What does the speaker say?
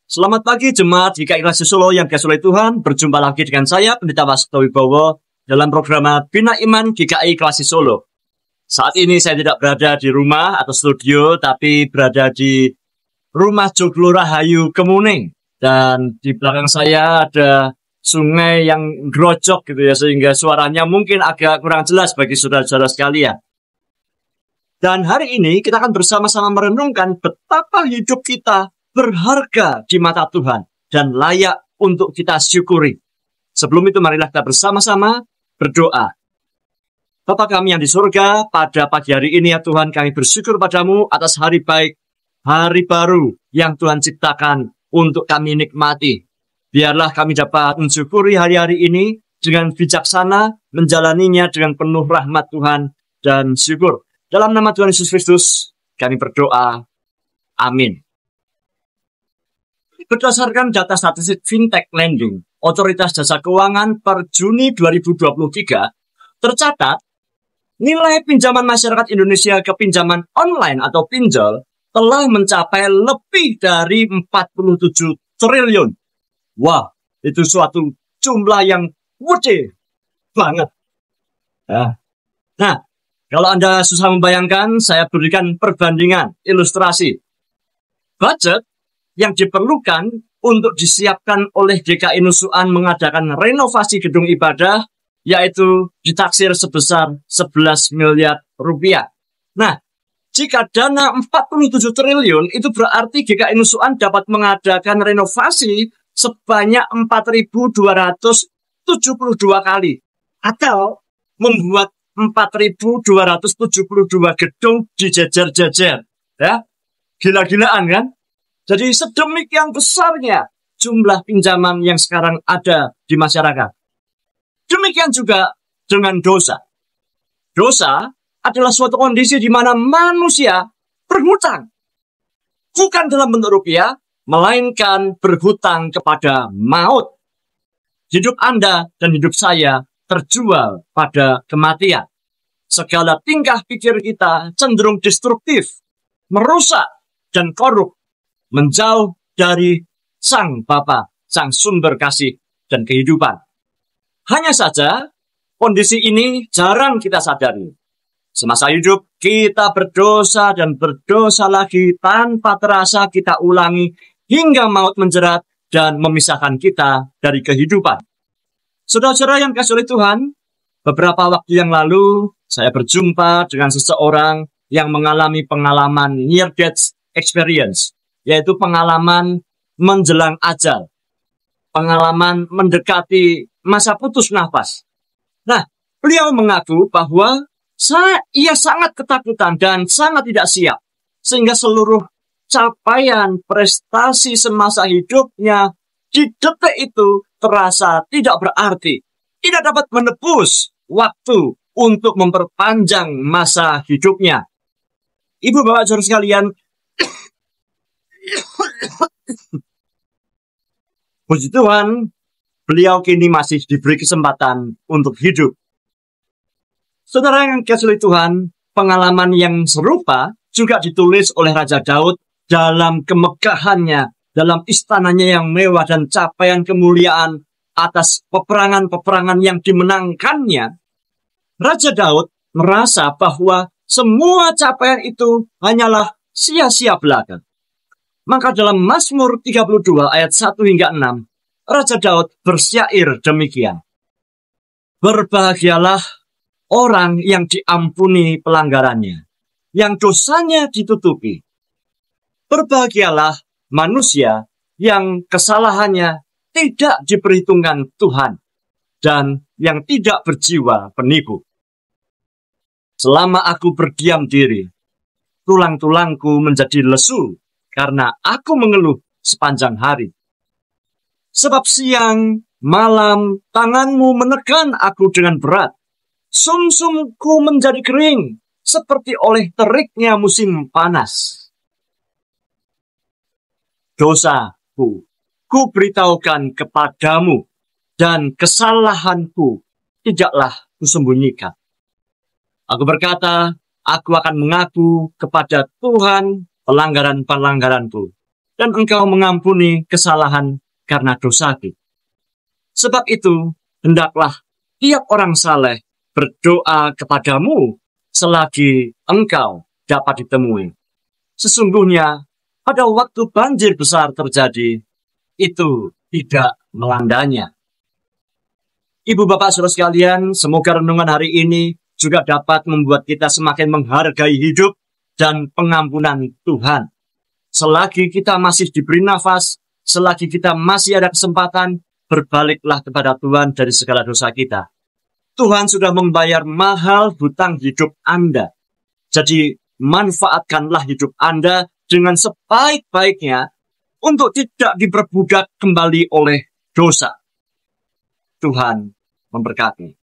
Selamat pagi jemaat GKI Kelas Solo yang dikasihi oleh Tuhan. Berjumpa lagi dengan saya Pendeta Wasto Wibowo dalam program Bina Iman GKI Kelas Solo. Saat ini saya tidak berada di rumah atau studio, tapi berada di rumah Joglo Rahayu Kemuning. Dan di belakang saya ada sungai yang grojok gitu ya, sehingga suaranya mungkin agak kurang jelas bagi saudara-saudara sekalian. Dan hari ini kita akan bersama-sama merenungkan betapa hidup kita berharga di mata Tuhan dan layak untuk kita syukuri. Sebelum itu marilah kita bersama-sama berdoa. Bapa kami yang di surga, pada pagi hari ini ya Tuhan, kami bersyukur padamu atas hari baik, hari baru yang Tuhan ciptakan untuk kami nikmati. Biarlah kami dapat mensyukuri hari-hari ini dengan bijaksana, menjalaninya dengan penuh rahmat Tuhan dan syukur. Dalam nama Tuhan Yesus Kristus, kami berdoa. Amin. Berdasarkan data statistik Fintech Lending, Otoritas Jasa Keuangan per Juni 2023, tercatat nilai pinjaman masyarakat Indonesia ke pinjaman online atau pinjol telah mencapai lebih dari 47 triliun. Wah, itu suatu jumlah yang gede banget. Nah, kalau Anda susah membayangkan, saya berikan perbandingan, ilustrasi. Budget yang diperlukan untuk disiapkan oleh GKI Nusuan mengadakan renovasi gedung ibadah, yaitu ditaksir sebesar 11 miliar rupiah. Nah, jika dana 47 triliun, itu berarti GKI Nusuan dapat mengadakan renovasi sebanyak 4.272 kali. Atau membuat 4.272 gedung dijejer-jejer. Ya, gila-gilaan kan? Jadi sedemikian besarnya jumlah pinjaman yang sekarang ada di masyarakat. Demikian juga dengan dosa. Dosa adalah suatu kondisi di mana manusia berhutang. Bukan dalam bentuk rupiah, melainkan berhutang kepada maut. Hidup Anda dan hidup saya terjual pada kematian. Segala tingkah pikir kita cenderung destruktif, merusak, dan korup. Menjauh dari Sang Bapa, Sang Sumber Kasih dan Kehidupan. Hanya saja, kondisi ini jarang kita sadari. Semasa hidup, kita berdosa dan berdosa lagi tanpa terasa kita ulangi hingga maut menjerat dan memisahkan kita dari kehidupan. Saudara-saudara yang dikasihi oleh Tuhan, beberapa waktu yang lalu, saya berjumpa dengan seseorang yang mengalami pengalaman near-death experience, yaitu pengalaman menjelang ajal, pengalaman mendekati masa putus nafas. Nah, beliau mengaku bahwa ia sangat ketakutan dan sangat tidak siap, sehingga seluruh capaian prestasi semasa hidupnya di detik itu terasa tidak berarti, tidak dapat menebus waktu untuk memperpanjang masa hidupnya. Ibu bapak saudara sekalian, puji Tuhan, beliau kini masih diberi kesempatan untuk hidup. Saudara yang dikasihi oleh Tuhan, pengalaman yang serupa juga ditulis oleh Raja Daud dalam kemegahannya, dalam istananya yang mewah dan capaian kemuliaan atas peperangan-peperangan yang dimenangkannya. Raja Daud merasa bahwa semua capaian itu hanyalah sia-sia belaka. Maka dalam Mazmur 32 ayat 1 hingga 6, Raja Daud bersyair demikian. Berbahagialah orang yang diampuni pelanggarannya, yang dosanya ditutupi. Berbahagialah manusia yang kesalahannya tidak diperhitungkan Tuhan, dan yang tidak berjiwa penipu. Selama aku berdiam diri, tulang-tulangku menjadi lesu, karena aku mengeluh sepanjang hari. Sebab siang, malam, tanganmu menekan aku dengan berat. Sumsumku menjadi kering, seperti oleh teriknya musim panas. Dosaku, ku beritahukan kepadamu, dan kesalahanku tidaklah kusembunyikan. Aku berkata, aku akan mengaku kepada Tuhan pelanggaran-pelanggaranku, dan Engkau mengampuni kesalahan karena dosaku. Sebab itu, hendaklah tiap orang saleh berdoa kepadamu selagi engkau dapat ditemui. Sesungguhnya, pada waktu banjir besar terjadi, itu tidak melandanya. Ibu bapak saudara sekalian, semoga renungan hari ini juga dapat membuat kita semakin menghargai hidup dan pengampunan Tuhan. Selagi kita masih diberi nafas, selagi kita masih ada kesempatan, berbaliklah kepada Tuhan dari segala dosa kita. Tuhan sudah membayar mahal hutang hidup Anda. Jadi, manfaatkanlah hidup Anda dengan sebaik-baiknya untuk tidak diperbudak kembali oleh dosa. Tuhan memberkati.